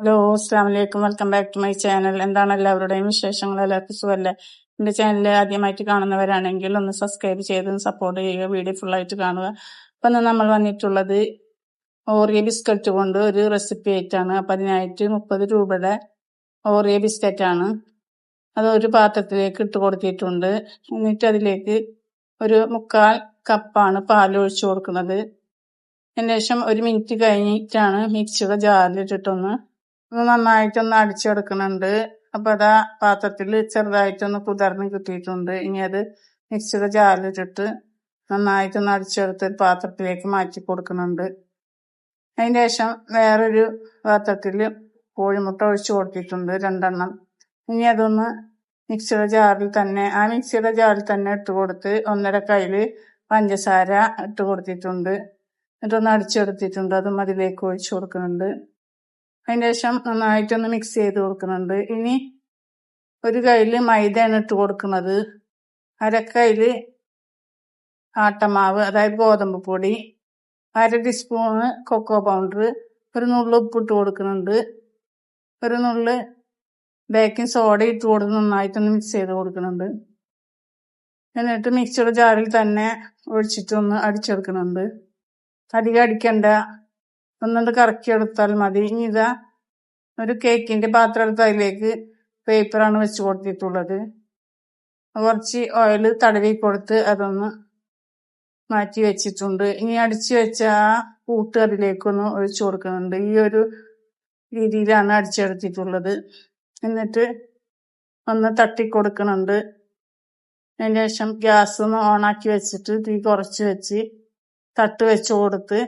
Hello, അസ്സാം വലൈക്കും. Welcome back to my channel. എന്താണ് എല്ലാവരുടെയും വിശേഷങ്ങൾ? എല്ലാവർക്കും സുഖമല്ലേ? എൻ്റെ ചാനൽ ആദ്യമായിട്ട് കാണുന്നവരാണെങ്കിൽ ഒന്ന് സബ്സ്ക്രൈബ് ചെയ്ത് സപ്പോർട്ട് ചെയ്യുക, വീഡിയോ ഫുള്ളായിട്ട് കാണുക. അപ്പം ഇന്ന് നമ്മൾ വന്നിട്ടുള്ളത് ഓറിയോ ബിസ്ക്കറ്റ് കൊണ്ട് ഒരു റെസിപ്പി ആയിട്ടാണ്. അപ്പം അതിനായിട്ട് 30 രൂപയുടെ ഓറിയോ ബിസ്ക്കറ്റാണ്. അത് ഒരു പാത്രത്തിലേക്ക് ഇട്ട് കൊടുത്തിട്ടുണ്ട്. എന്നിട്ട് അതിലേക്ക് ഒരു 1/4 കപ്പാണ് പാൽ ഒഴിച്ചു കൊടുക്കുന്നത്. അതിന് ശേഷം 1 മിനിറ്റ് കഴിഞ്ഞിട്ടാണ് മിക്സിയുടെ ജാറിലിട്ടിട്ടൊന്ന് നന്നായിട്ടൊന്ന് അടിച്ചെടുക്കുന്നുണ്ട്. അപ്പൊ അതാ പാത്രത്തിൽ ചെറുതായിട്ടൊന്ന് കുതിർന്ന് കിട്ടിയിട്ടുണ്ട്. ഇനി അത് മിക്സിയുടെ ജാറിലിട്ടിട്ട് നന്നായിട്ടൊന്ന് അടിച്ചെടുത്ത് പാത്രത്തിലേക്ക് മാറ്റി കൊടുക്കുന്നുണ്ട്. അതിന് ശേഷം വേറൊരു പാത്രത്തിൽ കോഴിമുട്ട ഒഴിച്ചു കൊടുത്തിട്ടുണ്ട് 2 എണ്ണം. ഇനി അതൊന്ന് മിക്സിയുടെ ജാറിൽ തന്നെ ഇട്ട് കൊടുത്ത് 1.5 കയ്യില് പഞ്ചസാര ഇട്ട് കൊടുത്തിട്ടുണ്ട്. എന്നിട്ടൊന്ന് അടിച്ചെടുത്തിട്ടുണ്ട്. അതും അതിലേക്ക് ഒഴിച്ചു കൊടുക്കുന്നുണ്ട്. അതിന് ശേഷം നന്നായിട്ടൊന്ന് മിക്സ് ചെയ്ത് കൊടുക്കുന്നുണ്ട്. ഇനി 1 കയ്യില് മൈദയാണ് ഇട്ട് കൊടുക്കുന്നത്. 1/2 കയ്യില് ആട്ടമാവ്, അതായത് ഗോതമ്പ് പൊടി, 1/2 ടീസ്പൂണ് കൊക്കോ പൗഡർ, 1 നുള്ള് ഉപ്പിട്ട് കൊടുക്കുന്നുണ്ട്, 1 നുള്ള് ബേക്കിംഗ് സോഡ ഇട്ട് കൊടുത്ത് നന്നായിട്ടൊന്ന് മിക്സ് ചെയ്ത് കൊടുക്കുന്നുണ്ട്. എന്നിട്ട് മിക്സിയുടെ ജാറിൽ തന്നെ ഒഴിച്ചിട്ടൊന്ന് അടിച്ചെടുക്കുന്നുണ്ട്. അധികം അടിക്കണ്ട, ഒന്നുകൊണ്ട് കറക്കിയെടുത്താൽ മതി. ഇനി ഇതാ ഒരു കേക്കിന്റെ പാത്രം എടുത്ത് അതിലേക്ക് പേപ്പറാണ് വെച്ച് കൊടുത്തിട്ടുള്ളത്. കുറച്ച് ഓയിൽ തടവി കൊടുത്ത് അതൊന്ന് മാറ്റി വെച്ചിട്ടുണ്ട്. ഇനി അടിച്ചു വെച്ച ആ കൂട്ട് അതിലേക്കൊന്ന് ഒഴിച്ചു കൊടുക്കുന്നുണ്ട്. ഈ ഒരു രീതിയിലാണ് അടിച്ചെടുത്തിട്ടുള്ളത്. എന്നിട്ട് ഒന്ന് തട്ടിക്കൊടുക്കുന്നുണ്ട്. അതിന് ശേഷം ഗ്യാസ് ഒന്ന് ഓണാക്കി വെച്ചിട്ട് തീ കുറച്ച് വെച്ച് തട്ട് വെച്ച് കൊടുത്ത്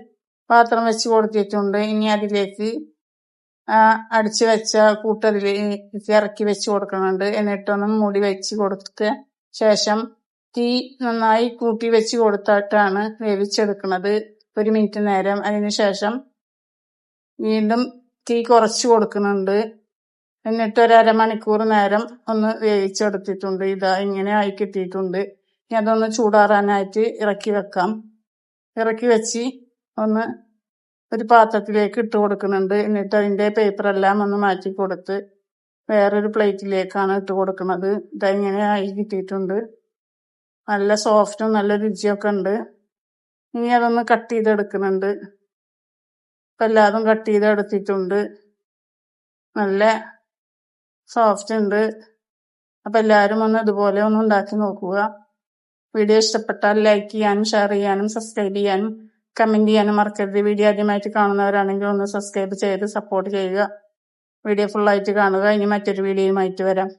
പാത്രം വെച്ച് കൊടുത്തിട്ടുണ്ട്. ഇനി അതിലേക്ക് അടിച്ചു വെച്ച കൂട്ടതിലേക്ക് ഇറക്കി വെച്ച് കൊടുക്കുന്നുണ്ട്. എന്നിട്ടൊന്ന് മൂടി വെച്ച് കൊടുത്ത ശേഷം തീ നന്നായി കൂട്ടി വെച്ച് കൊടുത്തിട്ടാണ് വേവിച്ചെടുക്കുന്നത് 1 മിനിറ്റ് നേരം. അതിനുശേഷം വീണ്ടും തീ കുറച്ച് കൊടുക്കുന്നുണ്ട്. എന്നിട്ട് 1/2 മണിക്കൂർ നേരം ഒന്ന് വേവിച്ചെടുത്തിട്ടുണ്ട്. ഇതാ ഇങ്ങനെ ആയി കിട്ടിയിട്ടുണ്ട്. ഇനി അതൊന്ന് ചൂടാറാനായിട്ട് ഇറക്കി വെക്കാം. ഇറക്കി വെച്ച് ഒന്ന് ഒരു പാത്രത്തിലേക്ക് ഇട്ട് കൊടുക്കുന്നുണ്ട്. എന്നിട്ട് അതിന്റെ പേപ്പറെല്ലാം ഒന്ന് മാറ്റി കൊടുത്ത് വേറൊരു പ്ലേറ്റിലേക്കാണ് ഇട്ട് കൊടുക്കുന്നത്. ഇങ്ങനെ ആയി കിട്ടിയിട്ടുണ്ട്. നല്ല സോഫ്റ്റും നല്ല രുചിയൊക്കെ ഉണ്ട്. ഇനി അതൊന്ന് കട്ട് ചെയ്തെടുക്കുന്നുണ്ട്. ഇപ്പം എല്ലാതും കട്ട് ചെയ്തെടുത്തിട്ടുണ്ട്. നല്ല സോഫ്റ്റ് ഉണ്ട്. അപ്പൊ എല്ലാവരും ഒന്ന് ഇതുപോലെ ഒന്ന് ഉണ്ടാക്കി നോക്കുക. വീഡിയോ ഇഷ്ടപ്പെട്ടാൽ ലൈക്ക് ചെയ്യാനും ഷെയർ ചെയ്യാനും സബ്സ്ക്രൈബ് ചെയ്യാനും കമന്റ് ചെയ്യാനും മറക്കരുത്. വീഡിയോ ആദ്യമായിട്ട് കാണുന്നവരാണെങ്കിൽ ഒന്ന് സബ്സ്ക്രൈബ് ചെയ്ത് സപ്പോർട്ട് ചെയ്യുക. വീഡിയോ ഫുള്ളായിട്ട് കാണുക. ഇനി മറ്റൊരു വീഡിയോയുമായിട്ട് വരാം.